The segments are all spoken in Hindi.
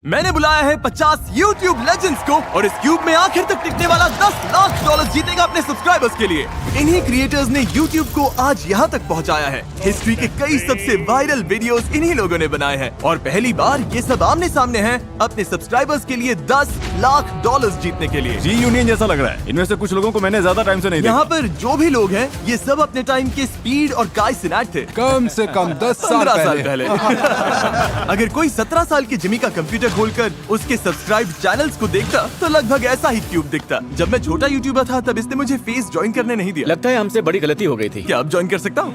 मैंने बुलाया है 50 YouTube लेजेंड्स को और इस क्यूब में आखिर तक टिकने वाला 10 लाख डॉलर जीतेगा अपने सब्सक्राइबर्स के लिए। इन्हीं क्रिएटर्स ने YouTube को आज यहाँ तक पहुँचाया है। हिस्ट्री के कई सबसे वायरल वीडियोस इन्हीं लोगों ने बनाए हैं और पहली बार ये सब आमने सामने हैं अपने सब्सक्राइबर्स के लिए 10 लाख डॉलर्स जीतने के लिए। रीयूनियन जैसा लग रहा है। इनमें से कुछ लोगों को मैंने ज्यादा टाइम से नहीं देखा। यहाँ पर जो भी लोग हैं ये सब अपने टाइम के स्पीड और गाय सिनाट थे। कम से कम 10 15 साल साल पहले। अगर कोई 17 साल के जिमी का कंप्यूटर खोलकर उसके सब्सक्राइब चैनल्स को देखता तो लगभग ऐसा ही क्यूब दिखता। जब मैं छोटा यूट्यूबर था तब इसने मुझे फेस ज्वाइन करने नहीं दिया। लगता है हमसे बड़ी गलती हो गई थी। क्या अब ज्वाइन कर सकता हूँ?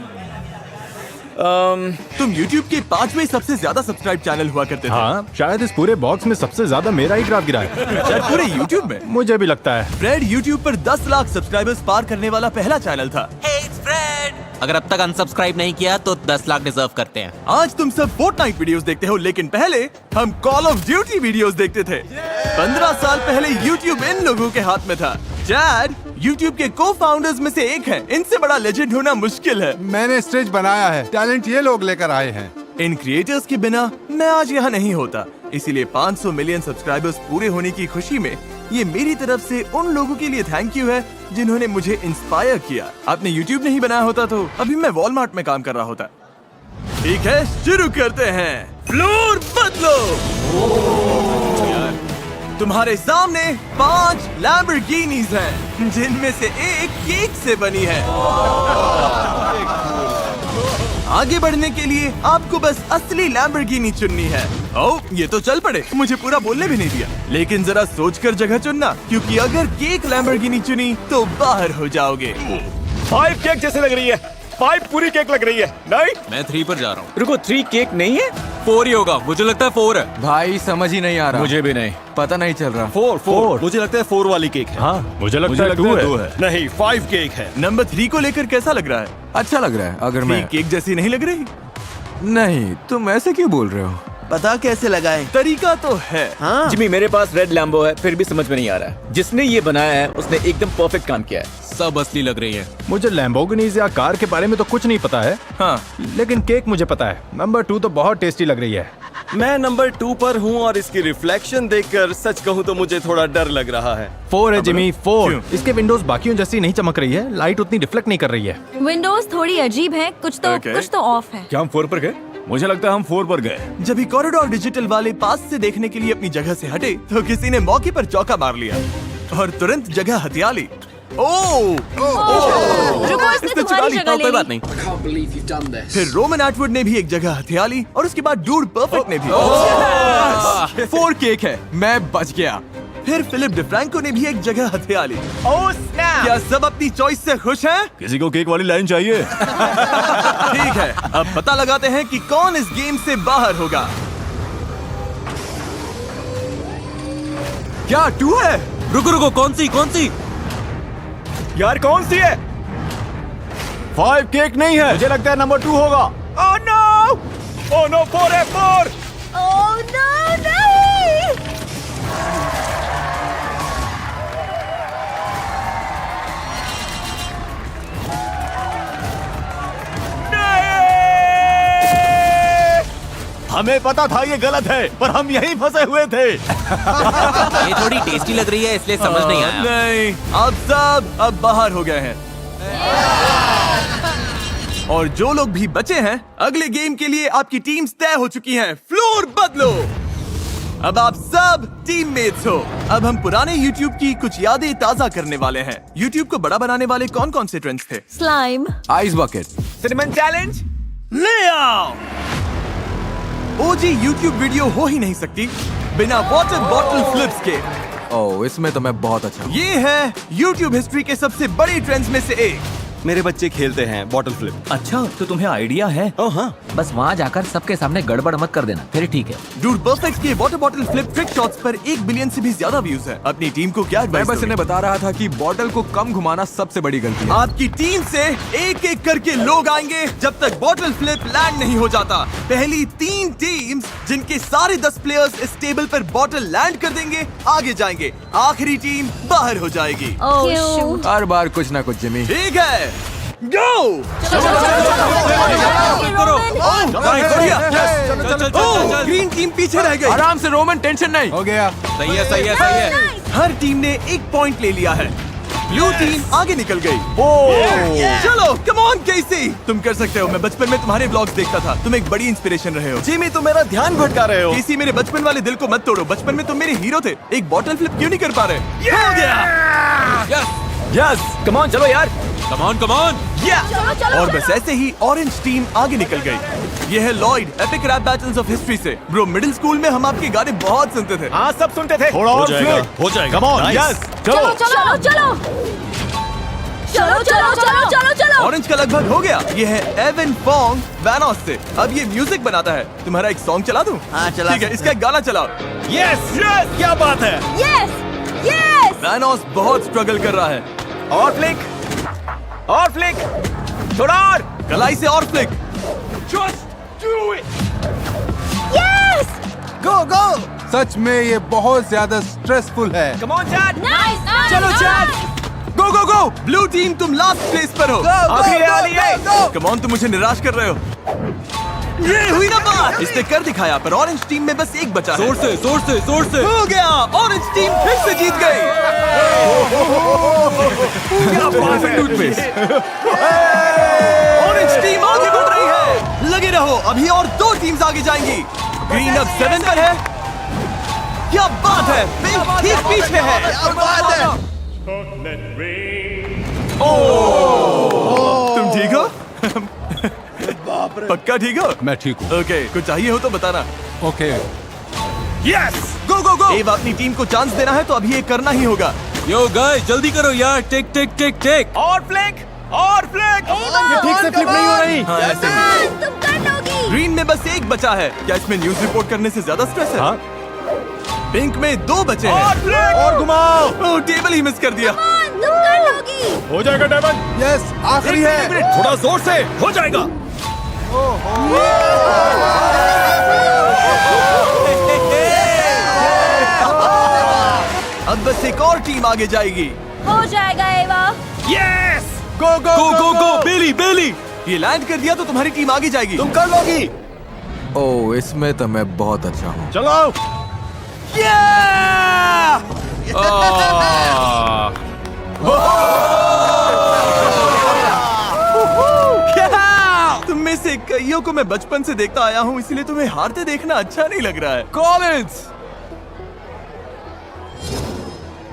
तुम YouTube के 5वें सबसे ज्यादा सब्सक्राइब चैनल हुआ करते थे। हाँ, शायद इस पूरे बॉक्स में सबसे ज्यादा मेरा ही ग्राफ गिरा है। शायद पूरे YouTube में। मुझे भी लगता है। फ्रेड YouTube पर 10 लाख सब्सक्राइबर्स पार करने वाला पहला चैनल था। Hey, it's Fred! अगर अब तक अनसब्सक्राइब नहीं किया तो 10 लाख डिजर्व करते हैं। आज तुम सब फोर्टनाइट वीडियोस देखते हो, लेकिन पहले हम कॉल ऑफ ड्यूटी वीडियोस देखते थे। 15 साल पहले YouTube इन लोगों के हाथ में था। चैड YouTube के को-फाउंडर्स में से एक है। इनसे बड़ा लेजेंड होना मुश्किल है। मैंने स्टेज बनाया है, टैलेंट ये लोग लेकर आए हैं। इन क्रिएटर्स के बिना मैं आज यहाँ नहीं होता। इसीलिए 500 मिलियन सब्सक्राइबर्स पूरे होने की खुशी में ये मेरी तरफ से उन लोगों के लिए थैंक यू है जिन्होंने मुझे इंस्पायर किया। आपने YouTube नहीं बनाया होता तो अभी मैं वॉलमार्ट में काम कर रहा होता। ठीक है, शुरू करते हैं। फ्लोर बदलो। तुम्हारे सामने 5 लैम्बोर्गिनीज हैं, जिनमें से एक केक से बनी है। आगे बढ़ने के लिए आपको बस असली लैम्बोर्गिनी चुननी है। ओह, ये तो चल पड़े, मुझे पूरा बोलने भी नहीं दिया। लेकिन जरा सोचकर जगह चुनना, क्योंकि अगर केक लैम्बोर्गिनी चुनी तो बाहर हो जाओगे। 5 केक जैसे लग रही है। 5 पूरी केक लग रही है। नहीं, मैं 3 पर जा रहा हूँ। रुको, 3 केक नहीं है? 4 ही होगा, मुझे लगता है 4 है। भाई समझ ही नहीं आ रहा। मुझे भी नहीं पता नहीं चल रहा। 4 मुझे लगता है 4 वाली केक है। हाँ, मुझे लगता है 2 है। नहीं, 5 केक है। नंबर 3 को लेकर कैसा लग रहा है? अच्छा लग रहा है। अगर मैं केक जैसी नहीं लग रही? नहीं, तुम ऐसे क्यों बोल रहे हो? पता कैसे लगाएं? तरीका तो है। हाँ। जिमी, मेरे पास रेड लैम्बो है, फिर भी समझ में नहीं आ रहा है। जिसने ये बनाया है उसने एकदम परफेक्ट काम किया है। सब असली लग रही है। मुझे लैम्बोर्गिनीज या कार के बारे में तो कुछ नहीं पता है। हाँ, लेकिन केक मुझे पता है। नंबर 2 तो बहुत टेस्टी लग रही है। मैं नंबर 2 पर हूँ और इसकी रिफ्लेक्शन देखकर सच कहूँ तो मुझे थोड़ा डर लग रहा है। 4 है जिमी, 4। क्यों? इसके विंडोज बाकियों जैसी नहीं चमक रही है। लाइट उतनी रिफ्लेक्ट नहीं कर रही है। विंडोज थोड़ी अजीब है, कुछ तो ऑफ है। क्या हम 4 पर गए? मुझे लगता है हम 4 पर गए। जब ही कॉरिडोर डिजिटल वाले पास से देखने के लिए अपनी जगह से हटे तो किसी ने मौके पर चौका मार लिया और तुरंत जगह हथिया ली। रुको, इसने तुम्हारी जगह ले कोई बात ली। नहीं। फिर रोमन एटवुड ने भी एक जगह हथिया ली और उसके बाद डूड परफेक्ट ने भी। 4 केक है, मैं बच गया। फिर फिलिप डिफ्रैंको ने भी एक जगह हथिया ली। क्या सब अपनी चॉइस से खुश हैं? किसी को केक वाली लाइन चाहिए? ठीक है, अब पता लगाते हैं कि कौन इस गेम से बाहर होगा। क्या 2 है? रुको, कौन सी? यार कौन सी है? 5 केक नहीं है। मुझे लगता है नंबर 2 होगा। ओह नो, 4 है, 4। ओह नो, नहीं। हमें पता था ये गलत है, पर हम यहीं फंसे हुए थे। ये थोड़ी टेस्टी लग रही है इसलिए समझ नहीं आया। नहीं, आप सब अब बाहर हो गए हैं। और जो लोग भी बचे हैं, अगले गेम के लिए आपकी टीम्स तय हो चुकी हैं। फ्लोर बदलो। अब आप सब टीममेट्स हो। अब हम पुराने YouTube की कुछ यादें ताजा करने वाले हैं। YouTube को बड़ा बनाने वाले कौन कौन से ट्रेंड्स थे? Slime, ice bucket, cinnamon challenge. ले आओ। OG YouTube वीडियो हो ही नहीं सकती बिना वाटर बॉटल फ्लिप्स के। ओह इसमें तो मैं बहुत अच्छा हूँ। ये है YouTube हिस्ट्री के सबसे बड़े ट्रेंड्स में से एक। मेरे बच्चे खेलते हैं बॉटल फ्लिप। अच्छा, तो तुम्हें आइडिया है? हाँ, बस वहाँ जाकर सबके सामने गड़बड़ मत कर देना, फिर ठीक है। डूड परफेक्ट के water bottle flip trick shots पर 1 बिलियन से भी ज्यादा व्यूज है। अपनी टीम को क्या मैं एडवाइस बस दोगे? इन्हें बता रहा था कि बॉटल को कम घुमाना सबसे बड़ी गलती है। आपकी टीम से एक एक करके लोग आएंगे जब तक बॉटल फ्लिप लैंड नहीं हो जाता। पहली 3 टीम्स जिनके सारे 10 प्लेयर्स इस टेबल पर बॉटल लैंड कर देंगे आगे जाएंगे। आखिरी टीम बाहर हो जाएगी। ओह शूट। हर बार कुछ ना कुछ जिमी। ठीक है, गो। ग्रीन टीम पीछे रह गई। आराम से रोमन, टेंशन नहीं। हो गया। सही है, सही है, सही है। हर टीम ने एक पॉइंट ले लिया है। ब्लू टीम आगे निकल गई। चलो कम ऑन केसी, तुम कर सकते हो। मैं बचपन में तुम्हारे ब्लॉग्स देखता था, तुम एक बड़ी इंस्पिरेशन रहे हो। जिमी तुम मेरा ध्यान भटका रहे हो। केसी, मेरे बचपन वाले दिल को मत तोड़ो। बचपन में तुम मेरे हीरो थे, एक बॉटल फ्लिप क्यों नहीं कर पा रहे? हो गया। यस, कम ऑन, चलो यार। Come on, come on. चलो चलो और बस ऐसे ही ऑरेंज टीम आगे निकल गई। ये है Lloyd, epic rap battles of history से। ब्रो, मिडिल स्कूल में हम आपके गाने बहुत सुनते थे। हाँ, सब सुनते थे। थोड़ा और जाएगा, फ्लिप। हो जाएगा। Come on, Nice. यस, चलो चलो। चलो चलो चलो चलो चलो चलो चलो। ऑरेंज का लगभग हो गया। ये है एवन फोंग वैनोस से। अब ये म्यूजिक बनाता है। तुम्हारा एक सॉन्ग चला दूं? हाँ, चला ठीक है, इसका एक गाना चलाओ। यस यस, क्या बात है। Yes yes. वैनोस बहुत स्ट्रगल कर रहा है। और फ्लिक, और फ्लिक, थोड़ा और। कलाई से और फ्लिक। यस। गो गो। सच में ये बहुत ज्यादा स्ट्रेसफुल है। Come on chat. नाइस। चलो चैट, गो गो गो। ब्लू टीम तुम लास्ट प्लेस पर हो। आखिरी है, आली है। कम ऑन, तुम मुझे निराश कर रहे हो। ये हुई ना बात। इसने कर दिखाया, पर ऑरेंज टीम में बस एक बचा है। जोर से, जोर से, जोर से। हो गया, ऑरेंज टीम फिर से जीत गई। क्या बात है, टूथपेस्ट। ऑरेंज टीम आगे बढ़ रही है। लगे रहो, अभी और 2 टीम्स आगे जाएंगी। ग्रीन अब 7 पर है। क्या बात है, पिंक ठीक पीछे है। क्या बात है। तुम ठीक हो? पक्का ठीक हो? मैं ठीक हूँ। ओके, कुछ चाहिए हो तो बताना। ओके। यस, गो गो गो। अब अपनी टीम को चांस देना है तो अभी ये करना ही होगा। यो गाइस, जल्दी करो यार। टिक टिक टिक टिक। और फ्लिक, और फ्लिक। ये ठीक से फ्लिप नहीं हो रही। हाँ, ऐसे ही। तुम कर लोगी। ग्रीन में बस एक बचा है। क्या इसमें न्यूज रिपोर्ट करने से ज्यादा स्ट्रेस है? हाँ। पिंक में 2 बचे और हैं। फ्लिक, और घुमाओ। ओह, टेबल ही मिस कर दिया। तुम कर लोगी। हो जाएगा डायमंड। यस, आखिरी है। थोड़ा जोर से, हो जाएगा। अब बस एक और टीम आगे जाएगी। हो जाएगा एवा। यस, गो गो गो गो गो, बेली बेली। ये लैंड कर दिया तो तुम्हारी टीम आगे जाएगी। तुम कर लोगी। ओह, इसमें तो मैं बहुत अच्छा हूँ। चलो। तुम में से कईयों को मैं बचपन से देखता आया हूँ, इसलिए तुम्हें हारते देखना अच्छा नहीं लग रहा है। कॉलिंस,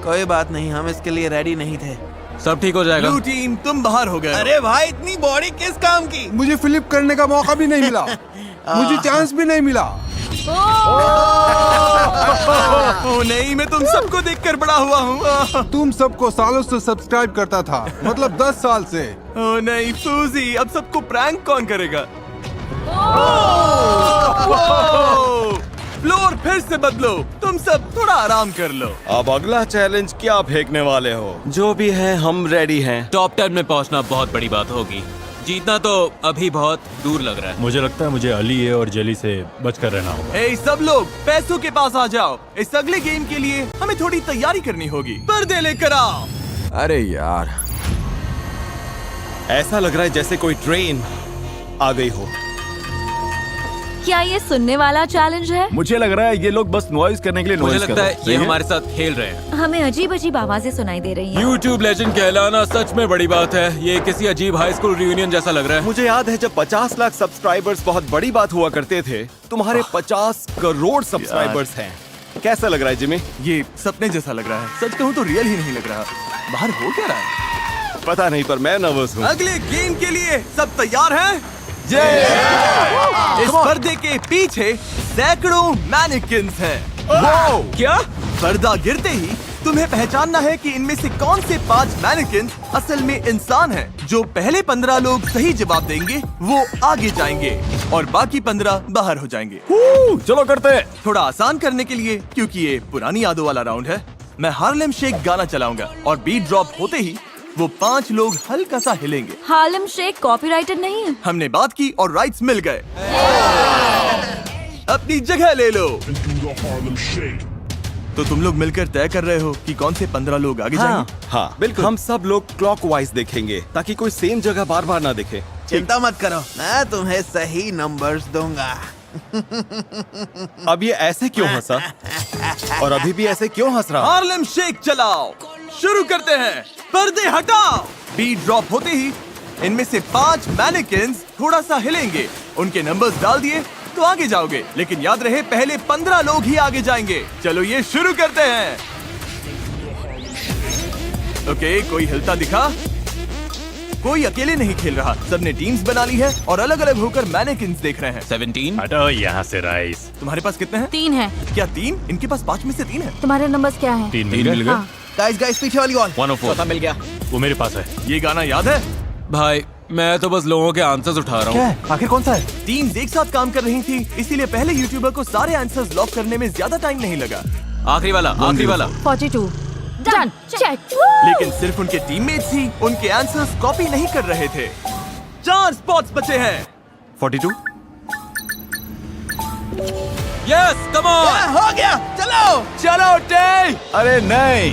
कोई बात नहीं, हम इसके लिए रेडी नहीं थे। सब ठीक हो जाएगा। ब्लू टीम तुम बाहर हो गए। अरे भाई, इतनी बॉडी किस काम की? मुझे फ्लिप करने का मौका भी नहीं मिला। मुझे चांस भी नहीं मिला। ओह नहीं, मैं तुम सबको देखकर बड़ा हुआ हूँ। तुम सबको सालों से सब्सक्राइब करता था, मतलब 10 साल से। ओह नहीं फूजी, अब सबको प्रैंक कौन करेगा? फ्लोर फिर से बदलो, तुम सब थोड़ा आराम कर लो। अब अगला चैलेंज क्या फेंकने वाले हो? जो भी है, हम रेडी हैं। टॉप 10 में पहुंचना बहुत बड़ी बात होगी। जीतना तो अभी बहुत दूर लग रहा है। मुझे लगता है मुझे अली ए और जेली से बचकर रहना होगा। ए सब लोग पैसों के पास आ जाओ। इस अगले गेम के लिए हमें थोड़ी तैयारी करनी होगी। पर्दे लेकर आओ। अरे यार, ऐसा लग रहा है जैसे कोई ट्रेन आ गई हो। क्या ये सुनने वाला चैलेंज है? मुझे लग रहा है ये लोग बस नॉइज करने के लिए मुझे नॉइज लगता है ये हमारे साथ खेल रहे हैं। हमें अजीब अजीब आवाजें सुनाई दे रही हैं। YouTube लेजेंड कहलाना सच में बड़ी बात है। ये किसी अजीब हाई स्कूल रियूनियन जैसा लग रहा है। मुझे याद है जब 50 लाख सब्सक्राइबर्स बहुत बड़ी बात हुआ करते थे। तुम्हारे 50 करोड़ सब्सक्राइबर्स हैं। कैसा लग रहा है जिमी? ये सपने जैसा लग रहा है। सच कहूँ तो रियल ही नहीं लग रहा। बाहर हो क्या रहा है? पता नहीं, पर मैं नर्वस हूँ। अगले गेम के लिए सब तैयार हैं? इस पर्दे के पीछे सैकड़ों मैनिकिन्स हैं। क्या? पर्दा गिरते ही तुम्हें पहचानना है कि इनमें से कौन से 5 मैनिकिन्स असल में इंसान हैं। जो पहले 15 लोग सही जवाब देंगे वो आगे जाएंगे और बाकी 15 बाहर हो जाएंगे। चलो करते हैं। थोड़ा आसान करने के लिए, क्योंकि ये पुरानी यादों वाला राउंड है, मैं हार्लेम शेक गाना चलाऊंगा और बीट ड्रॉप होते ही वो 5 लोग हल्का सा हिलेंगे। हार्लेम शेक कॉपीराइटेड नहीं है। हमने बात की और राइट्स मिल गए। अपनी जगह ले लो। तो तुम लोग मिलकर तय कर रहे हो कि कौन से 15 लोग आगे जाएंगे? हाँ बिल्कुल, हम सब लोग क्लॉकवाइज देखेंगे ताकि कोई सेम जगह बार बार ना देखे। चिंता मत करो, मैं तुम्हें सही नंबर्स दूंगा। अब ये ऐसे क्यों हंसा और अभी भी ऐसे क्यों हंस रहा? हार्लेम शेक चलाओ, शुरू करते हैं। पर्दे हटाओ। बीट ड्रॉप होते ही इनमें से 5 मैनेकिन्स थोड़ा सा हिलेंगे। उनके नंबर्स डाल दिए तो आगे जाओगे, लेकिन याद रहे पहले 15 लोग ही आगे जाएंगे। चलो ये शुरू करते हैं। ओके, कोई हिलता दिखा? कोई अकेले नहीं खेल रहा, सबने टीम्स बना ली है और अलग अलग होकर मैनेकिन्स देख रहे हैं। 17। हटो यहाँ से राइस। तुम्हारे पास कितने हैं? 3 है। क्या 3? इनके पास 5 में से 3 है। तुम्हारे नंबर्स क्या हैं? 3 मिल गए। हाँ। गाइस पीछे वाली वॉल। 104। चौथा मिल गया। वो मेरे पास है। ये गाना याद है? भाई मैं तो बस लोगों के आंसर्स उठा रहा हूँ। है? आखिर कौन सा है? टीम्स एक साथ काम कर रही थी, इसीलिए पहले यूट्यूबर को सारे आंसर्स लॉक करने में ज्यादा टाइम नहीं लगा। आखिरी वाला, आखिरी वाला। 42। डन। चेक। लेकिन सिर्फ उनके टीममेट्स ही उनके आंसर्स कॉपी नहीं कर रहे थे। 4 स्पॉट्स बचे हैं। 42। Yes, come on. हो गया, चलो। चलो टे। अरे नहीं,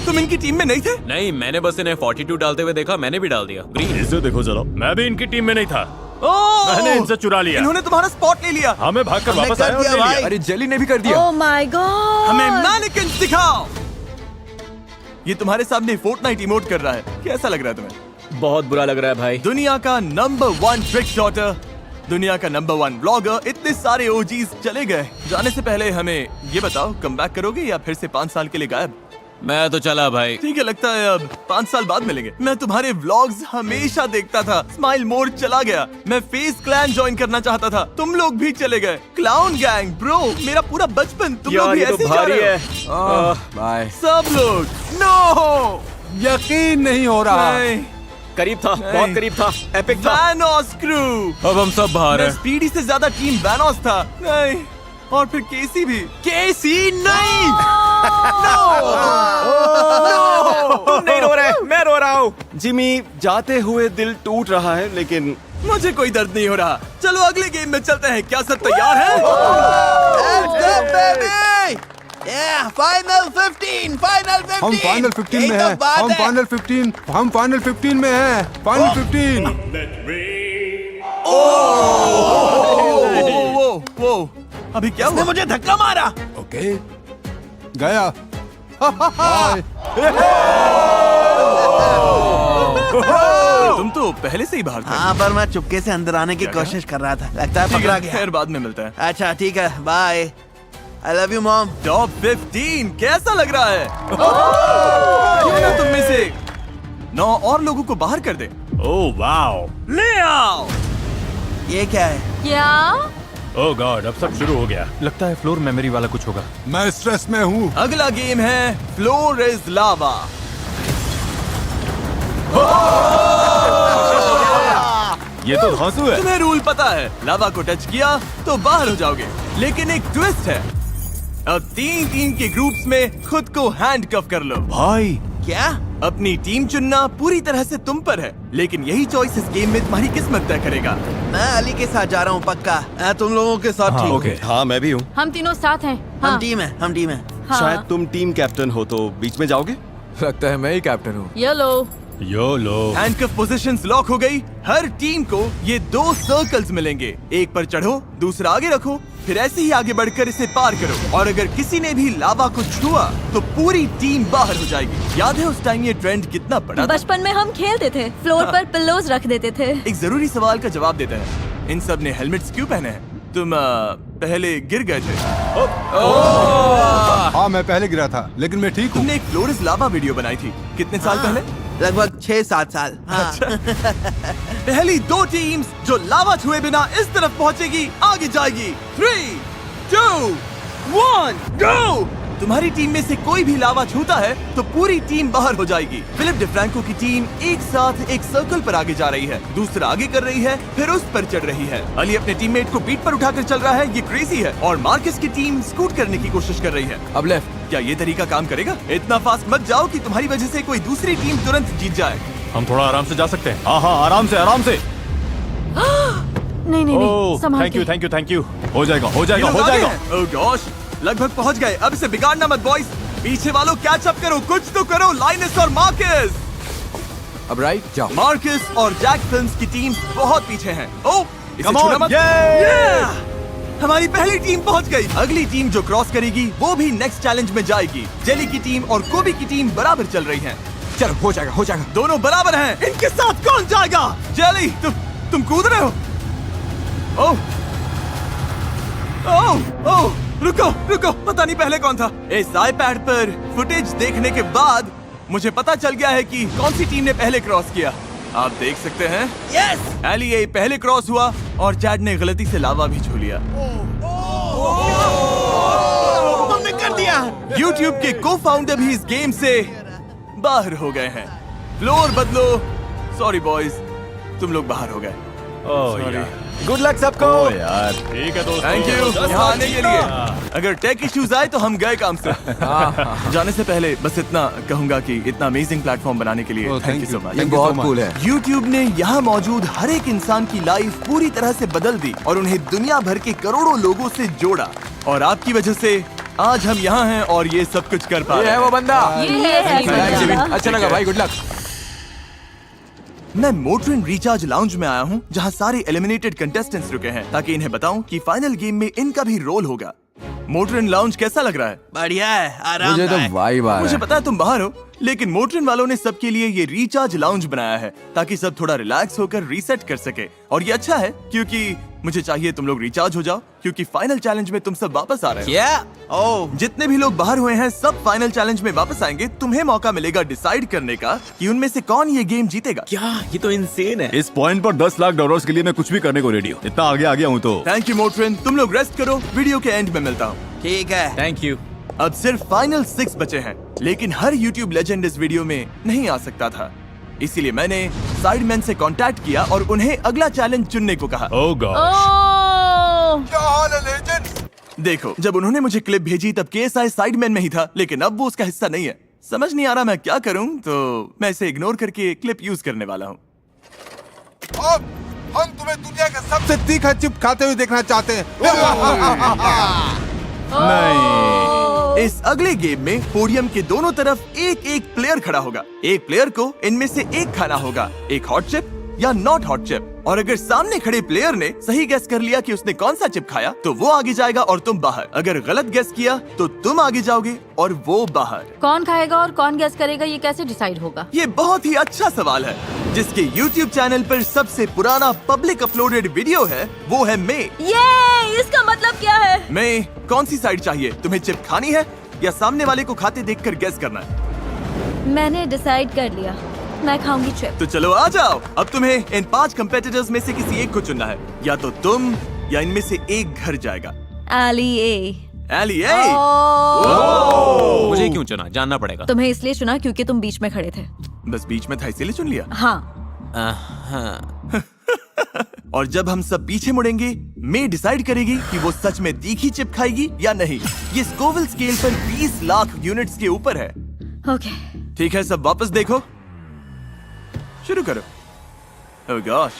तुम इनकी टीम में नहीं थे? नहीं, मैंने बस इन्हें 42 डालते हुए देखा, मैंने भी डाल दिया। ग्रीन। इसे देखो जरा, मैं भी इनकी टीम में नहीं था। ओह! मैंने इनसे चुरा लिया। इन्होंने तुम्हारा स्पॉट ले लिया। हमें भागकर हमने वापस कर आए और दिया ले भाई। लिया। अरे जेली ने भी कर दिया। Oh my God. हमें मैनेकिन्स दिखाओ। ये तुम्हारे सामने फोर्टनाइट इमोट कर रहा है, कैसा लग रहा है तुम्हें? बहुत बुरा लग रहा है भाई। दुनिया का नंबर 1 ट्रिक शॉटर, दुनिया का नंबर 1 ब्लॉगर, इतने सारे ओजीज चले गए। जाने से पहले हमें ये बताओ, कमबैक करोगे या फिर से 5 साल के लिए गायब? मैं तो चला भाई। ठीक है, लगता है अब 5 साल बाद मिलेंगे। मैं तुम्हारे व्लॉग्स हमेशा देखता था। स्माइल मोड चला गया। मैं फेस क्लैन ज्वाइन करना चाहता था, तुम लोग भी चले गए। क्लाउन गैंग ब्रो, मेरा पूरा बचपन तुम लोग यार भी ये ऐसे तो जा भारी रहे है। हो। बाय। सब लोग नो। यकीन नहीं हो रहा। नहीं, करीब था, नहीं। बहुत करीब था, एपिक था। वैनोस क्रू। अब हम सब बाहर मैं हैं। स्पीडी से ज्यादा टीम वैनोस था। नहीं, और फिर केसी भी। केसी नहीं। तुम नहीं रो रहे, मैं रो रहा हूँ। जिमी, जाते हुए दिल टूट रहा है, लेकिन मुझे कोई दर्द नहीं हो रहा। चलो अगले गेम में चलते हैं। क्या सब तैयार है? Let's go, baby! Yeah, final 15, final 15. हम फाइनल 15 यही में तो हैं। बात हम है। फाइनल 15 में हैं। फाइनल 15। वो अभी क्या उसने हुआ? मुझे धक्का मारा। ओके, गया। तुम तो पहले से ही बाहर थे। हाँ, पर मैं चुपके से अंदर आने की क्या कोशिश कर रहा था। लगता है ठीक पकड़ा है, गया। खैर बाद में मिलता है। अच्छा ठीक है, bye. I love you mom. Top 15 कैसा लग रहा है? क्यों ना तुम में से 9 और लोगों को बाहर कर दे। ओह वाओ, ले आओ। ये क्या है? क्या? ओह गॉड, अब सब शुरू हो गया। लगता है फ्लोर मेमोरी वाला कुछ होगा। मैं स्ट्रेस में हूँ। अगला गेम है फ्लोर इज लावा। ये तो धांसू है। तुम्हें रूल पता है, लावा को टच किया तो बाहर हो जाओगे, लेकिन एक ट्विस्ट है। अब 3 टीम के ग्रुप्स में खुद को हैंडकफ कर लो। भाई क्या? अपनी टीम चुनना पूरी तरह से तुम पर है, लेकिन यही चॉइस इस गेम में तुम्हारी किस्मत तय करेगा। मैं अली के साथ जा रहा हूँ पक्का। मैं तुम लोगों के साथ ठीक हूँ। ओके। हाँ मैं भी हूँ। हम तीनों साथ हैं। हम हाँ। टीम है, हम टीम है। हाँ। शायद तुम टीम कैप्टन हो तो बीच में जाओगे। लगता है मैं ही कैप्टन हूँ। ये लो। योलो। हैंडकफ पोजीशंस लॉक हो गई। हर टीम को ये 2 सर्कल्स मिलेंगे। एक पर चढ़ो, दूसरा आगे रखो, फिर ऐसे ही आगे बढ़कर इसे पार करो। और अगर किसी ने भी लावा को छुआ तो पूरी टीम बाहर हो जाएगी। याद है उस टाइम ये ट्रेंड कितना बड़ा था? बचपन में हम खेलते थे, फ्लोर पर पिल्लोज रख देते थे। एक जरूरी सवाल का जवाब देते हैं। इन सब ने हेलमेट्स क्यों पहने हैं? तुम पहले गिर गए थे। हाँ, मैं पहले गिरा था, लेकिन मैं ठीक हूँ। तुमने एक फ्लोर इज लावा वीडियो बनाई थी कितने साल पहले? लगभग 6-7 साल। हाँ। पहली 2 टीम्स जो लावा छुए बिना इस तरफ पहुंचेगी आगे जाएगी। 3, 2, 1, गो! तुम्हारी टीम में से कोई भी लावा छूता है तो पूरी टीम बाहर हो जाएगी। फिलिप डिफ्रैंको की टीम एक साथ एक सर्कल पर आगे जा रही है, दूसरा आगे कर रही है, फिर उस पर चढ़ रही है। अली अपने टीममेट को पीठ पर उठाकर चल रहा है, ये क्रेजी है। और मार्कस की टीम स्कूट करने की कोशिश कर रही है। अब लेफ्ट। क्या ये तरीका काम करेगा? इतना फास्ट मत जाओ कि तुम्हारी वजह से कोई दूसरी टीम तुरंत जीत जाए। हम थोड़ा आराम से जा सकते हैं। हाँ हाँ, आराम से आराम से। नहीं नहीं नहीं, ओह संभाल थैंक यू के। Thank you thank you. हो जाएगा हो ये जाएगा लोग हो आगे जाएगा। हैं। ओह गॉश, लगभग पहुंच गए, अब इसे बिगाड़ना मत बॉयज। पीछे वालों कैच अप करो, कुछ तो करो। लाइनस और मार्कस, अब राइट जाओ। मार्कस और जैक फिल्म्स की टीम बहुत पीछे हैं। ओ, इसे Come on, छूना मत। yeah! Yeah! हमारी पहली टीम पहुंच गई। अगली टीम जो क्रॉस करेगी वो भी नेक्स्ट चैलेंज में जाएगी। जेली की टीम और कोबी की टीम बराबर चल रही हैं। चलो हो जाएगा हो जाएगा। दोनों बराबर हैं। इनके साथ कौन जाएगा? जेली, तुम कूद रहे हो? ओह, ओह, ओह, रुको, पता नहीं पहले कौन था। इस आईपैड पर फुटेज देखने के बाद मुझे पता चल गया है कि कौन सी टीम ने पहले क्रॉस किया। आप देख सकते हैं। यस, एलिए पहले क्रॉस हुआ और चैड ने गलती से लावा भी छू लिया। तुमने कर दिया। YouTube के को-फाउंडर भी इस गेम से बाहर हो गए हैं। फ्लोर बदलो। सॉरी बॉयज, तुम लोग बाहर हो गए। गुड लक सबको। यार ठीक है दोस्तों, थैंक यू यहाँ आने के लिए। अगर टेक इश्यूज आए तो हम गए काम से। जाने से पहले बस इतना कहूंगा कि इतना अमेजिंग प्लेटफॉर्म बनाने के लिए थैंक यू सो ये मच। बहुत कूल है। YouTube ने यहाँ मौजूद हर एक इंसान की लाइफ पूरी तरह से बदल दी और उन्हें दुनिया भर के करोड़ों लोगों से जोड़ा। और आपकी वजह से आज हम यहाँ हैं और ये सब कुछ कर पा ये रहे है हैं। वो बंदा। ये है अच्छा लगा भाई, गुड लक। मैं मोटरिन रिचार्ज लाउंज में आया हूँ जहाँ सारे एलिमिनेटेड कंटेस्टेंट्स रुके हैं ताकि इन्हें बताऊं कि फाइनल गेम में इनका भी रोल होगा। मोटरिन लाउंज कैसा लग रहा है? बढ़िया है, मुझे तो आरामदायक। वाइब आ रहा मुझे है। पता है तुम बाहर हो, लेकिन मोटरिन वालों ने सबके लिए ये रिचार्ज लाउंज बनाया है ताकि सब थोड़ा रिलैक्स होकर रीसेट कर सके। और ये अच्छा है क्योंकि मुझे चाहिए तुम लोग रिचार्ज हो जाओ क्योंकि फाइनल चैलेंज में तुम सब वापस आ रहे हो। क्या? ओह, जितने भी लोग बाहर हुए हैं सब फाइनल चैलेंज में वापस आएंगे। तुम्हें मौका मिलेगा डिसाइड करने का कि उनमें से कौन ये गेम जीतेगा। क्या ये तो इंसेन है। इस पॉइंट पर $10 लाख के लिए मैं कुछ भी करने को रेडी हूँ। इतना आगे आ गया हूँ तो। थैंक यू मोटरिन, तुम लोग रेस्ट करो, वीडियो के एंड में मिलता हूँ। ठीक है। Thank you. अब सिर्फ फाइनल 6 बचे हैं, लेकिन हर YouTube लेजेंड इस वीडियो में नहीं आ सकता था। इसीलिए मैंने साइडमैन से कांटेक्ट किया और उन्हें अगला चैलेंज चुनने को कहा। ओह गॉड। ओह, क्या हाल है लेजेंड? देखो, जब उन्होंने मुझे क्लिप भेजी तब KSI साइडमैन में ही था, लेकिन अब वो उसका हिस्सा नहीं है। समझ नहीं आ रहा मैं क्या करूं, तो मैं इसे इग्नोर करके क्लिप यूज करने वाला हूं। अब हम तुम्हें दुनिया का सबसे तीखा चिप खाते हुए देखना चाहते हैं। इस अगले गेम में पोडियम के दोनों तरफ एक एक प्लेयर खड़ा होगा। एक प्लेयर को इनमें से एक खाना होगा, एक हॉट चिप या नॉट हॉट चिप। और अगर सामने खड़े प्लेयर ने सही गेस कर लिया कि उसने कौन सा चिप खाया तो वो आगे जाएगा और तुम बाहर। अगर गलत गेस किया तो तुम आगे जाओगे और वो बाहर। कौन खाएगा और कौन गेस करेगा ये कैसे डिसाइड होगा? ये बहुत ही अच्छा सवाल है। जिसके YouTube चैनल पर सबसे पुराना पब्लिक अपलोडेड वीडियो है वो है मे। ये इसका मतलब क्या है? मे, कौन सी साइड चाहिए? तुम्हें चिप खानी है या सामने वाले को खाते देखकर गेस करना है? मैंने डिसाइड कर लिया, मैं खाऊंगी चिप। तो चलो आ जाओ। अब तुम्हें इन 5 कंपेटिटर्स में से किसी एक को चुनना है। या तो तुम या इनमें से एक घर जाएगा। एली ए। एली ए। मुझे क्यों चुना? जानना पड़ेगा। तुम्हें इसलिए चुना क्योंकि तुम बीच में खड़े थे। बस बीच में था इसीलिए चुन लिया। हाँ। हाँ। और जब हम सब पीछे मुड़ेंगे, मे डिसाइड करेगी कि वो सच में तीखी चिप खाएगी या नहीं। ये स्कोविल स्केल पर 20 लाख यूनिट्स के ऊपर है। ओके। ठीक है, सब वापस देखो, शुरू करो। ओह गॉश,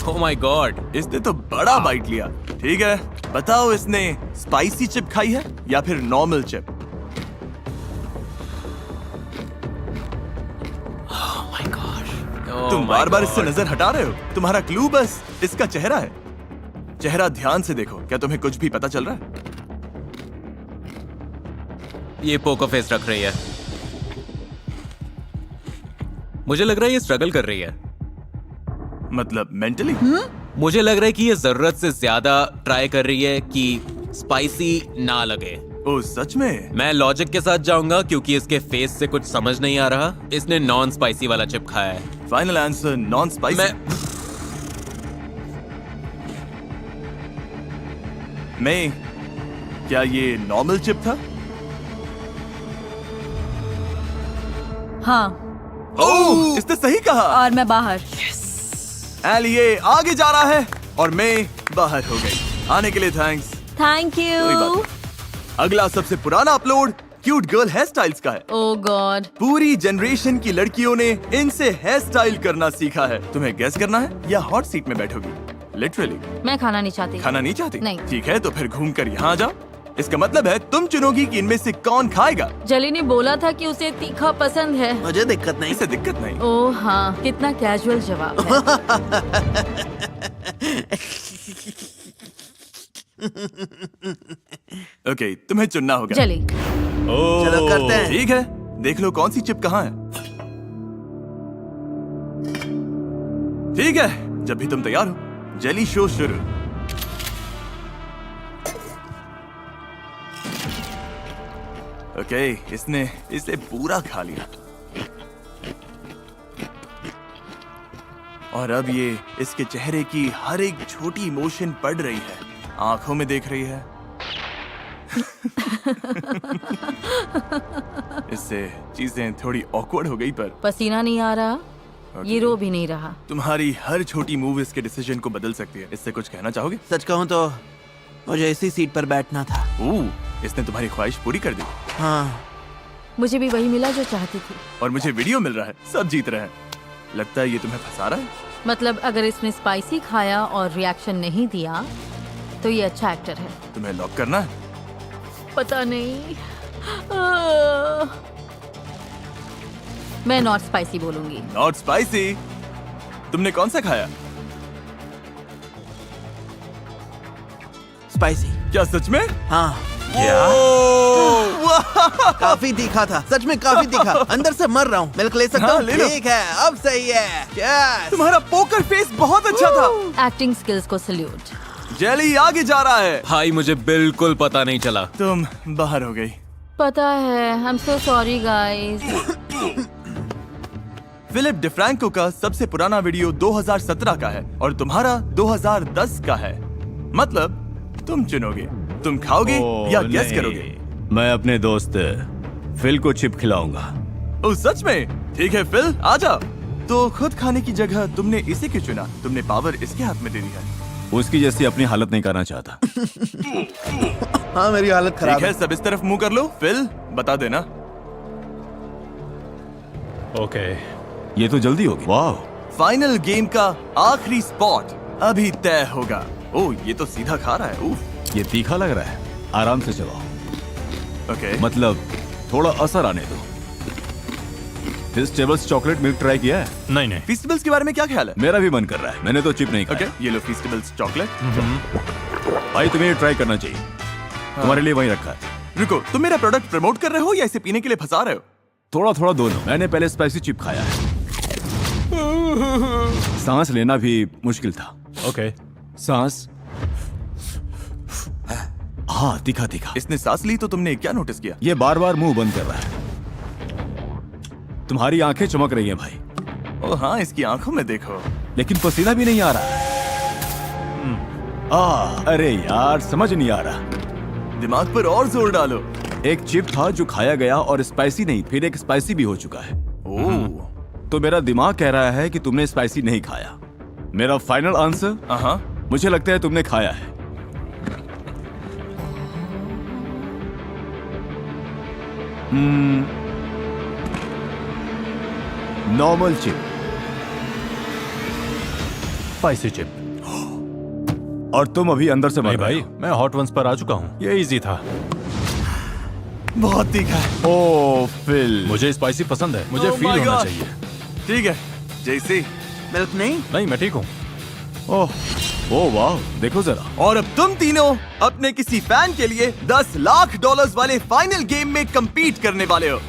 ओह माय गॉड। इसने तो बड़ा बाइट लिया। ठीक है, बताओ इसने स्पाइसी चिप खाई है या फिर नॉर्मल चिप? तुम बार बार इससे नजर हटा रहे हो। तुम्हारा क्लू बस इसका चेहरा है। चेहरा ध्यान से देखो, क्या तुम्हें कुछ भी पता चल रहा है? ये पोकर फेस रख रही है। मुझे लग रहा है ये स्ट्रगल कर रही है। मतलब मेंटली? मुझे लग रहा है कि ये जरूरत से ज्यादा ट्राई कर रही है कि स्पाइसी ना लगे। ओ सच में? मैं लॉजिक के साथ जाऊंगा क्योंकि इसके फेस से कुछ समझ नहीं आ रहा। इसने नॉन स्पाइसी वाला चिप खाया है। Final answer non spicy. मैं क्या ये नॉर्मल चिप था? हाँ, ओह, इसने सही कहा। और मैं बाहर। एलिए आगे जा रहा है और मैं बाहर हो गई। आने के लिए थैंक्स। थैंक कोई यू। बात नहीं। अगला सबसे पुराना upload cute girl hairstyles का है। ओह गॉड। पूरी जनरेशन की लड़कियों ने इनसे हेयर स्टाइल करना सीखा है। तुम्हें गेस करना है या हॉट सीट में बैठोगी? लिटरली। मैं खाना नहीं चाहती। खाना नहीं चाहती? नहीं। ठीक है, तो फिर घूम कर यहाँ आ जाओ। इसका मतलब है तुम चुनोगी कि इनमें से कौन खाएगा। जली ने बोला था कि उसे तीखा पसंद है। मुझे दिक्कत नहीं। इसे दिक्कत नहीं। ओह हाँ, कितना कैजुअल जवाब है। ओके, तुम्हें चुनना होगा। जली, चलो करते हैं। ठीक है, देख लो कौन सी चिप कहाँ है। ठीक है, जब भी तुम तैयार हो, जेली शो शुरू। ओके, इसने इसे पूरा खा लिया और अब ये इसके चेहरे की हर एक छोटी इमोशन पढ़ रही है, आंखों में देख रही है। इससे चीजें थोड़ी ऑकवर्ड हो गई, पर पसीना नहीं आ रहा, ये रो भी नहीं रहा। तुम्हारी हर छोटी मूव इसके डिसीजन को बदल सकती है। इससे कुछ कहना चाहोगे? सच कहूँ तो मुझे इसी सीट पर बैठना था। इसने तुम्हारी ख्वाहिश पूरी कर दी हाँ, मुझे भी वही मिला जो चाहती थी। और मुझे वीडियो मिल रहा है, सब जीत रहे हैं। लगता है ये तुम्हें फंसा रहा है। मतलब अगर इसने स्पाइसी खाया और रिएक्शन नहीं दिया तो ये अच्छा एक्टर है। तुम्हें लॉक करना है? पता नहीं। मैं नॉट स्पाइसी बोलूंगी। Not spicy. तुमने कौन सा खाया? स्पाइसी। क्या सच में? हाँ, वाह! काफी तीखा था, सच में काफी तीखा। अंदर से मर रहा हूँ। मिल्क ले सकता हाँ, हूँ? ले लो। ठीक है, अब सही है। Yes! तुम्हारा पोकर फेस बहुत अच्छा था। एक्टिंग स्किल्स को सल्यूट। जेली आगे जा रहा है। भाई मुझे बिल्कुल पता नहीं चला। तुम बाहर हो गई। पता है, I am so sorry guys. Philip DeFranco का सबसे पुराना वीडियो 2017 का है और तुम्हारा 2010 का है। मतलब तुम चुनोगे, तुम खाओगे या गेस करोगे? मैं अपने दोस्त फिल को चिप खिलाऊंगा। ओ सच में? ठीक है फिल, आ जाओ। तो खुद खाने की जगह तुमने इसे क्यों चुना? तुमने पावर इसके हाथ में दे दी है। उसकी जैसी अपनी हालत नहीं करना चाहता। हाँ, मेरी हालत खराब ठीक है, सब इस तरफ मुंह कर लो। फिल, बता देना। ओके, ये तो जल्दी होगी। वाह, फाइनल गेम का आखिरी स्पॉट अभी तय होगा। ओ, ये तो सीधा खा रहा है। उफ। ये तीखा लग रहा है। आराम से चबाओ। ओके। मतलब थोड़ा असर आने दो। फेस्टिवल्स चॉकलेट मिल्क ट्राई किया है? नहीं। फेस्टिवल्स के बारे में क्या ख्याल है? मेरा भी मन कर रहा है। मैंने तो चिप नहीं खाया। ओके, ये लो फेस्टिवल्स चॉकलेट। भाई तुम्हें ये ट्राई करना चाहिए। तुम्हारे लिए वहीं रखा है। रुको, तुम मेरा प्रोडक्ट प्रमोट कर रहे हो या इसे पीने के लिए फंसा रहे हो? थोड़ा थोड़ा दोनों। मैंने पहले स्पाइसी चिप खाया है। सांस लेना भी मुश्किल था। ओके, सांस। हाँ, तीखा तीखा। इसने सांस ली तो तुमने क्या नोटिस किया? ये बार बार मुंह बंद कर रहा है। तुम्हारी आंखें चमक रही हैं भाई। ओ हाँ, इसकी आंखों में देखो। लेकिन पसीना भी नहीं आ रहा। अरे यार, समझ नहीं आ रहा। दिमाग पर और जोर डालो। एक चिप था जो खाया गया और स्पाइसी नहीं, फिर एक स्पाइसी भी हो चुका है। ओह। तो मेरा दिमाग कह रहा है कि तुमने स्पाइसी नहीं खाया। मेरा फाइनल आंसर, हाँ। मुझे लगता है तुमने खाया है। Normal chip, spicy chip. और तुम अभी अंदर से मर भाई, रहे हो। मैं हॉट वंस पर आ चुका हूँ। ये इजी था। बहुत तीखा है। ओ फिल, मुझे स्पाइसी पसंद है। मुझे Oh फील my होना God. चाहिए। ठीक है, जैसे। मिल्क नहीं? नहीं, मैं ठीक हूँ। ओह वाह, देखो जरा। और अब तुम तीनों अपने किसी फैन के लिए $10 लाख वाले फाइनल गेम में compete करने वाले हो।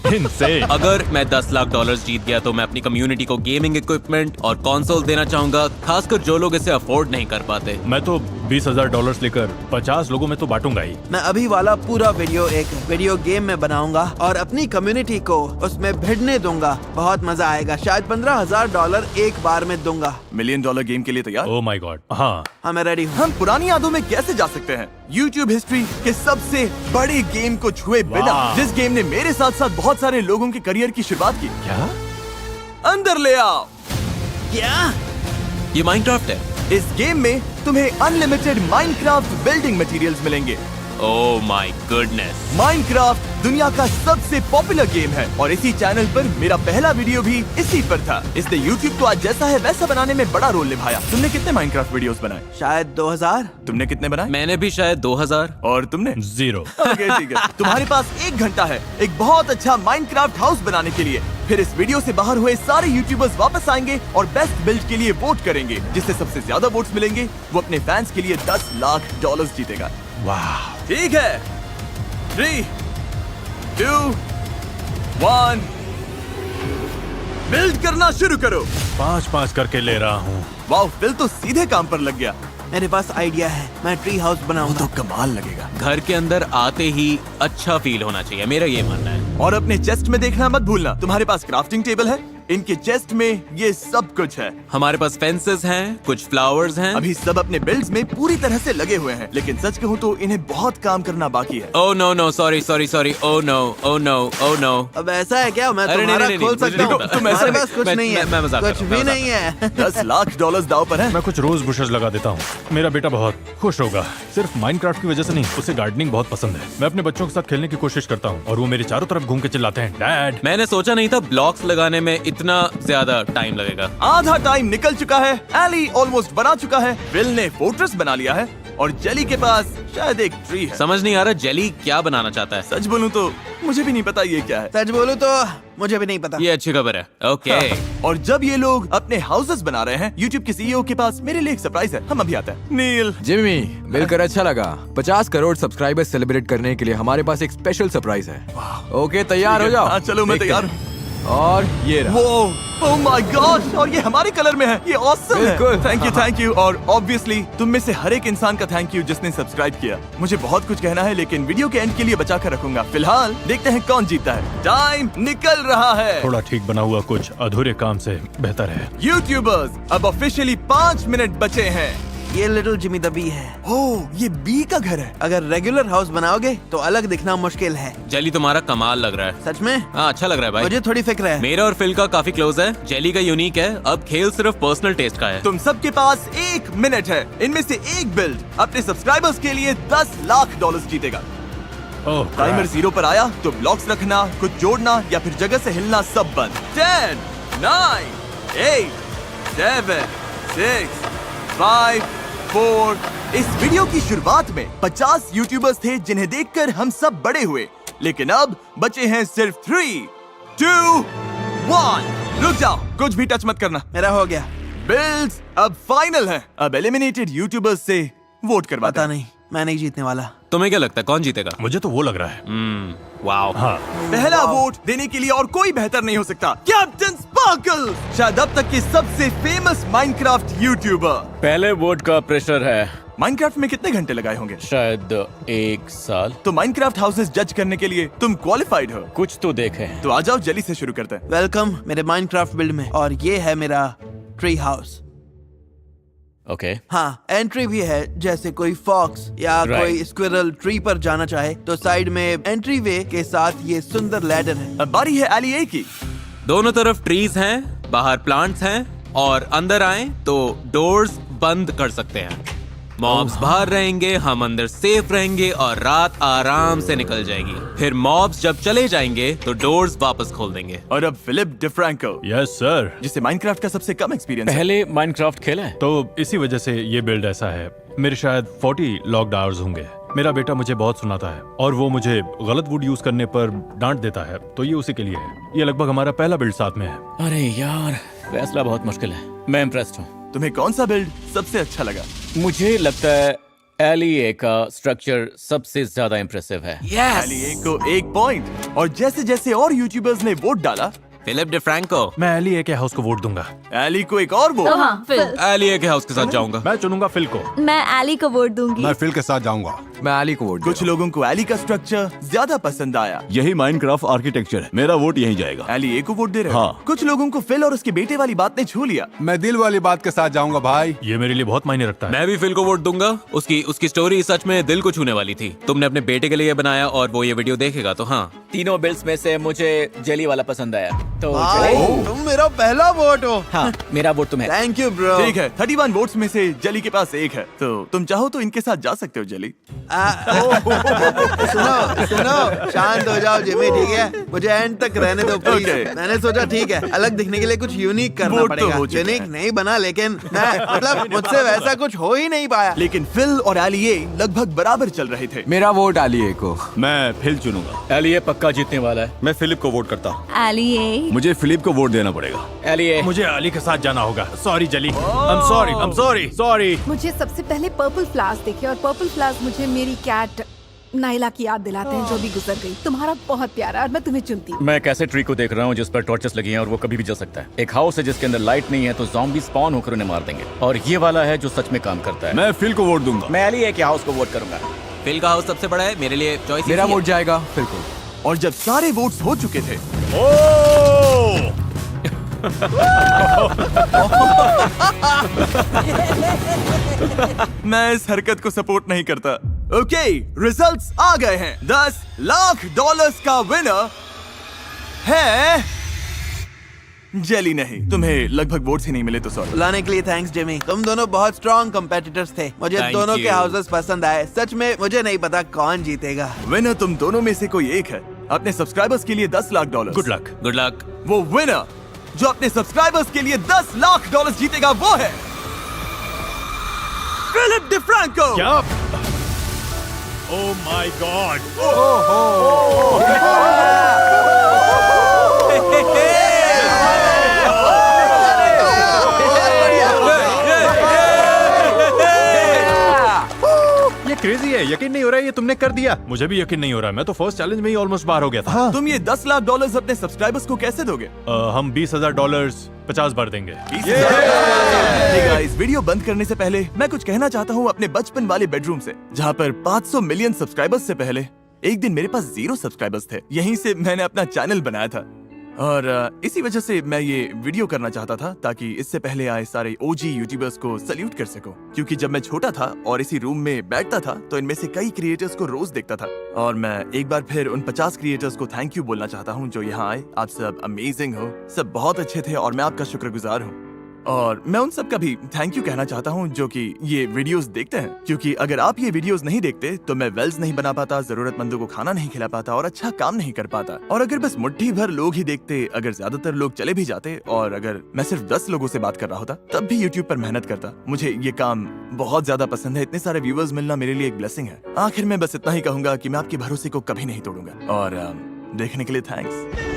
इनसे अगर मैं $10 लाख जीत गया तो मैं अपनी कम्युनिटी को गेमिंग इक्विपमेंट और कंसोल देना चाहूंगा, खासकर जो लोग इसे अफोर्ड नहीं कर पाते। मैं तो $20,000 लेकर 50 लोगों में तो बांटूंगा ही। मैं अभी वाला पूरा वीडियो एक वीडियो गेम में बनाऊंगा और अपनी कम्युनिटी को उसमें भिड़ने दूंगा। बहुत मजा आएगा। शायद $15,000 एक बार में दूंगा। $1 मिलियन गेम के लिए तैयार? Oh my God. हाँ, हाँ, मैं रेडी हूँ। हम पुरानी यादों में कैसे जा सकते हैं? YouTube हिस्ट्री के सबसे बड़े गेम को छुए बिना, वाह। जिस गेम ने मेरे साथ साथ बहुत सारे लोगों के करियर की शुरुआत की। क्या? अंदर ले आओ। क्या? ये माइनक्राफ्ट है। इस गेम में तुम्हें अनलिमिटेड माइनक्राफ्ट बिल्डिंग मटेरियल्स मिलेंगे ओह माय गुडनेस। माइनक्राफ्ट दुनिया का सबसे पॉपुलर गेम है और इसी चैनल पर मेरा पहला वीडियो भी इसी पर था। इसने YouTube को आज जैसा है वैसा बनाने में बड़ा रोल निभाया। तुमने कितने माइनक्राफ्ट वीडियोस बनाए? शायद 2000। तुमने कितने बनाए? मैंने भी शायद 2000। और तुमने? 0। ओके, ठीक है। तुम्हारे पास 1 घंटा है एक बहुत अच्छा माइनक्राफ्ट हाउस बनाने के लिए। फिर इस वीडियो से बाहर हुए सारे यूट्यूबर्स वापस आएंगे और बेस्ट बिल्ड के लिए वोट करेंगे। जिससे सबसे ज्यादा वोट्स मिलेंगे वो अपने फैंस के लिए $10 लाख जीतेगा। वाह। ठीक है, 3, 2, 1 बिल्ड करना शुरू करो। 5-5 करके ले रहा हूँ। वाह, फिल तो सीधे काम पर लग गया। मेरे पास आइडिया है, मैं ट्री हाउस वो बनाऊंगा। तो कमाल लगेगा। घर के अंदर आते ही अच्छा फील होना चाहिए, मेरा ये मानना है। और अपने चेस्ट में देखना मत भूलना। तुम्हारे पास क्राफ्टिंग टेबल है, इनके चेस्ट में ये सब कुछ है। हमारे पास फेंसेस हैं, कुछ फ्लावर्स हैं। अभी सब अपने बिल्ड्स में पूरी तरह से लगे हुए हैं, लेकिन सच कहूँ तो इन्हें बहुत काम करना बाकी है। Oh no, sorry, oh no. अब ऐसा है क्या? मैं अरे तुम्हारा नहीं, खोल मुझे सकता नहीं हूँ। पता। तुम्हारे पास कुछ नहीं है, मैं मजाक कर कुछ रहा हूँ, भी मैं नहीं है। $10 लाख दाव पर है। मैं कुछ रोज बुशेस लगा देता हूँ। मेरा बेटा बहुत खुश होगा। सिर्फ माइनक्राफ्ट की वजह से नहीं, उसे गार्डनिंग बहुत पसंद है। मैं अपने बच्चों के साथ खेलने की कोशिश करता हूँ और वो मेरे चारों तरफ घूम के चिल्लाते हैं, डैड। मैंने सोचा नहीं था ब्लॉक्स लगाने में इतना ज्यादा टाइम लगेगा। आधा टाइम निकल चुका है। एली ऑलमोस्ट बना चुका है। विल ने फोर्ट्रेस बना लिया है और जेली के पास शायद एक ट्री है। समझ नहीं आ रहा जेली क्या बनाना चाहता है। सच बोलूं तो मुझे भी नहीं पता ये क्या है। सच बोलूं तो मुझे भी नहीं पता। ये अच्छी खबर है। ओके। और जब ये लोग अपने हाउसेस बना रहे हैं, YouTube के CEO के पास मेरे लिए एक सरप्राइज है। हम अभी आते हैं। नील, जिमी, मिलकर अच्छा लगा। 50 करोड़ सब्सक्राइबर्स सेलिब्रेट करने के लिए हमारे पास एक स्पेशल सरप्राइज है। ओके, तैयार हो जाओ। हाँ, चलो मैं देखते तैयार हैं। हूँ। और ये रहा। ओह माय गॉड, और ये हमारे कलर में है। ये ऑसम है। बिल्कुल। Thank you. और ऑब्वियसली तुम में से हर एक इंसान का थैंक यू जिसने सब्सक्राइब किया। मुझे बहुत कुछ कहना है लेकिन वीडियो के एंड के लिए बचा कर रखूंगा। फिलहाल देखते हैं कौन जीतता है। टाइम निकल रहा है। थोड़ा ठीक बना हुआ कुछ अधूरे काम से बेहतर है। यूट्यूबर्स अब ऑफिशियली 5 मिनट बचे हैं। ये लिटिल जिमी द बी है। ओह, ये बी का घर है। अगर रेगुलर हाउस बनाओगे तो अलग दिखना मुश्किल है। जेली तुम्हारा कमाल लग रहा है। सच में? हाँ, अच्छा लग रहा है भाई। मुझे थोड़ी फिक्र है। मेरा और फिल का काफी क्लोज है। जेली का यूनिक है। अब खेल सिर्फ पर्सनल टेस्ट का है। तुम सबके पास 1 मिनट है। इनमें से एक बिल्ड अपने सब्सक्राइबर्स के लिए $10 लाख जीतेगा। ओह, टाइमर 0 पर आया तो ब्लॉक्स रखना, कुछ जोड़ना या फिर जगह से हिलना सब बंद। 10, 9, 8, 7, 6, 5, 4। इस वीडियो की शुरुआत में 50 यूट्यूबर्स थे जिन्हें देखकर हम सब बड़े हुए, लेकिन अब बचे हैं सिर्फ 3, 2, 1। रुक जाओ, कुछ भी टच मत करना। मेरा हो गया। बिल्ड्स अब फाइनल है। अब एलिमिनेटेड यूट्यूबर्स से वोट करवाते पता हैं। नहीं, मैं नहीं जीतने वाला। तुम्हें क्या लगता है कौन जीतेगा? मुझे तो वो लग रहा है। वाओ। हाँ, पहला वोट देने के लिए और कोई बेहतर नहीं हो सकता। कैप्टन स्पार्कल, शायद अब तक के सबसे फेमस माइनक्राफ्ट यूट्यूबर। पहले वोट का प्रेशर है। माइनक्राफ्ट में कितने घंटे लगाए होंगे? शायद 1 साल। तो माइनक्राफ्ट हाउसेस जज करने के लिए तुम क्वालिफाइड हो। कुछ तो देखे हैं। तो आ जाओ, जेली से शुरू करते हैं। वेलकम मेरे माइनक्राफ्ट बिल्ड में। और ये है मेरा ट्री हाउस। ओके। हाँ, एंट्री भी है। जैसे कोई फॉक्स या Right. कोई स्क्विरल ट्री पर जाना चाहे तो साइड में एंट्री वे के साथ ये सुंदर लैडर है। अब बारी है एली ए की। दोनों तरफ ट्रीज हैं, बाहर प्लांट्स हैं और अंदर आए तो डोर्स बंद कर सकते हैं। मॉब्स बाहर रहेंगे, हम अंदर सेफ रहेंगे और रात आराम से निकल जाएगी। फिर मॉब्स जब चले जाएंगे तो डोर्स वापस खोल देंगे। और अब फिलिप डिफ्रैंको, यस सर। जिसे माइनक्राफ्ट का सबसे कम एक्सपीरियंस है। पहले माइनक्राफ्ट खेला है? तो इसी वजह से ये बिल्ड ऐसा है। मेरे शायद 40 लॉक्ड आवर्स होंगे। मेरा बेटा मुझे बहुत सुनाता है और वो मुझे गलत वुड यूज करने पर डांट देता है, तो ये उसी के लिए है। ये लगभग हमारा पहला बिल्ड साथ में है। अरे यार, फैसला बहुत मुश्किल है। मैं इम्प्रेस्ड हूँ। तुम्हें कौन सा बिल्ड सबसे अच्छा लगा? मुझे लगता है एलिए का स्ट्रक्चर सबसे ज्यादा इम्प्रेसिव है। एली ए को 1 पॉइंट। और जैसे जैसे और यूट्यूबर्स ने वोट डाला, फिलिप डिफ्रैंको। मैं एलिए के हाउस को वोट दूंगा। एली को एक और वोट। हाँ, फिल। एलिए के हाउस के साथ जाऊंगा। मैं चुनूंगा फिल को। मैं एली को वोट दूंगी। मैं फिल के साथ जाऊंगा। मैं एली को वोट कुछ लोगों को एली का स्ट्रक्चर ज्यादा पसंद आया। यही माइनक्राफ्ट आर्किटेक्चर है। मेरा वोट यहीं जाएगा। एली ए को वोट दे रहे हो? हाँ। कुछ लोगों को फिल और उसके बेटे वाली बात ने छू लिया। मैं दिल वाली बात के साथ जाऊंगा भाई। ये मेरे लिए बहुत मायने रखता है। मैं भी फिल को वोट दूंगा। उसकी स्टोरी सच में दिल को छूने वाली थी। तुमने अपने बेटे के लिए बनाया और वो ये वीडियो देखेगा तो हाँ। तीनों बिल्ड्स में से मुझे जेली वाला पसंद आया, तो भाई, तुम मेरा पहला वोट हो। हाँ, मेरा वोट तुम्हें। Thank you bro. ठीक है, 31 वोट्स में से जेली के पास 1 है, तो तुम चाहो तो इनके साथ जा सकते हो जेली। सुनो सुनो, शांत हो जाओ जिमी, ठीक है? मुझे एंड तक रहने दो प्लीज। Okay. मैंने सोचा ठीक है, अलग दिखने के लिए कुछ यूनिक करना Vote तो पड़ेगा। हो चुका यूनिक है। नहीं बना, लेकिन मतलब मुझसे वैसा कुछ हो ही नहीं पाया। लेकिन फिल और एलिये लगभग बराबर चल रहे थे। मेरा वोट आलिए को। मैं फिल चुनूंगा। एलिए पक्का जीतने वाला है। मैं फिलिप को वोट करता हूँ। एलिए मुझे फिलिप को वोट देना पड़ेगा। एलिए मुझे अली के साथ जाना होगा। सॉरी जली, आई एम सॉरी। मुझे सबसे पहले पर्पल फ्लावर्स दिखे और पर्पल फ्लावर्स मुझे मेरी कैट नाइला की याद दिलाते हैं जो भी गुजर गई। तुम्हारा बहुत प्यारा और मैं तुम्हें चुनती हूँ। मैं एक ऐसे ट्री को देख रहा हूँ जिस पर टॉर्चेस लगी हैं और वो कभी भी जल सकता है। एक हाउस है जिसके अंदर लाइट नहीं है तो ज़ॉम्बी स्पॉन होकर उन्हें मार देंगे। और ये वाला है जो सच में काम करता है। मैं फिल को वोट दूंगा। मैं एलिए के हाउस को वोट करूंगा। फिल का हाउस सबसे बड़ा है, मेरे लिए चॉइस मेरा वोट जाएगा फिल को। और जब सारे वोट्स हो चुके थे, मैं इस हरकत को सपोर्ट नहीं करता। ओके, रिजल्ट्स आ गए हैं। 10 लाख डॉलर्स का विनर है जेली। नहीं, तुम्हें लगभग वोट्स ही नहीं मिले तो सॉरी। लाने के लिए थैंक्स जिमी, तुम दोनों बहुत स्ट्रॉन्ग कॉम्पिटिटर्स थे। मुझे Thank दोनों के you. हाउसेस पसंद आए। सच में मुझे नहीं पता कौन जीतेगा। विनर तुम दोनों में से कोई एक है। अपने सब्सक्राइबर्स के लिए 10 lakh dollar. Good luck. Good luck. वो विनर जो अपने सब्सक्राइबर्स के लिए 10 लाख डॉलर जीतेगा वो है फिलिप डिफ्रैंको। क्या? Oh my God. ये क्रेजी है, यकीन नहीं हो रहा है ये तुमने कर दिया। मुझे भी यकीन नहीं हो रहा है। मैं तो फर्स्ट चैलेंज में ही ऑलमोस्ट बाहर हो गया था। तुम ये 10 लाख डॉलर अपने सब्सक्राइबर्स को कैसे दोगे? हम $20,000 50 बार देंगे। Hey guys, वीडियो बंद करने से पहले मैं कुछ कहना चाहता हूँ अपने बचपन वाले बेडरूम से, जहाँ पर 500 मिलियन सब्सक्राइबर्स से पहले एक दिन मेरे पास 0 सब्सक्राइबर्स थे। यहीं से मैंने अपना चैनल बनाया था और इसी वजह से मैं ये वीडियो करना चाहता था ताकि इससे पहले आए सारे ओजी यूट्यूबर्स को सल्यूट कर सकूं। क्योंकि जब मैं छोटा था और इसी रूम में बैठता था तो इनमें से कई क्रिएटर्स को रोज देखता था और मैं एक बार फिर उन 50 क्रिएटर्स को थैंक यू बोलना चाहता हूं जो यहाँ आए। आप सब अमेजिंग हो, सब बहुत अच्छे थे और मैं आपका शुक्रगुजार हूँ। और मैं उन सब का भी थैंक यू कहना चाहता हूँ जो कि ये वीडियोस देखते हैं, क्योंकि अगर आप ये वीडियोस नहीं देखते तो मैं वेल्स नहीं बना पाता, जरूरतमंदों को खाना नहीं खिला पाता और अच्छा काम नहीं कर पाता। और अगर बस मुट्ठी भर लोग ही देखते, अगर ज्यादातर लोग चले भी जाते और अगर मैं सिर्फ 10 लोगों से बात कर रहा होता तब भी यूट्यूब पर मेहनत करता। मुझे ये काम बहुत ज्यादा पसंद है। इतने सारे व्यूअर्स मिलना मेरे लिए एक ब्लेसिंग है। आखिर में बस इतना ही कहूंगा कि मैं आपके भरोसे को कभी नहीं तोड़ूंगा और देखने के लिए थैंक्स।